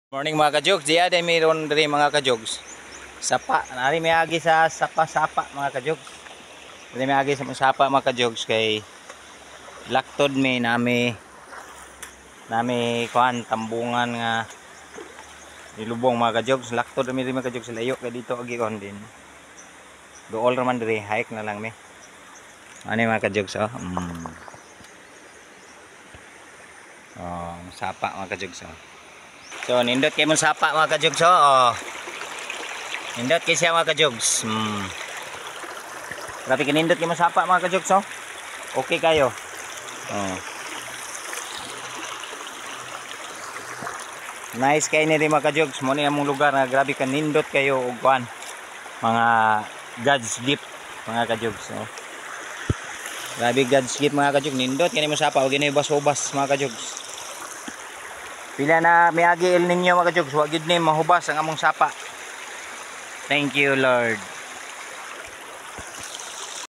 Morning mga kajogs, diya day mayroon diri mga kajogs. Sapa, nari may agi sa sapa-sapa mga kajogs. Diri may agi sa sapa mga kajogs kay laktod may nami kuan tambungan nga nilubong mga kajogs. Laktod mi mga kajogs layo kay dito agi kon din. Dool raman diri hike na lang mi. Ani mga kajogs oh. Oh, sapa mga kajogs oh. So, nindot kayo mong sapa mga kajogs oh. Nindot kayo siya mga kajogs. Grabe kinindot kayo mong sapa mga kajogs oh. Okay kayo. Oh. Nice kayo nito mga kajogs. Muna yung mong lugar na grabe kanindot kayo o kuan. Mga God's gift mga kajogs oh. Grabe God's gift mga kajogs. Nindot kayo mong sapa. Huwag na ubas-ubas mga kajogs. Pila na may agi el ninyo mga kajogs, wag gid ni mahubas ang among sapa. Thank you Lord.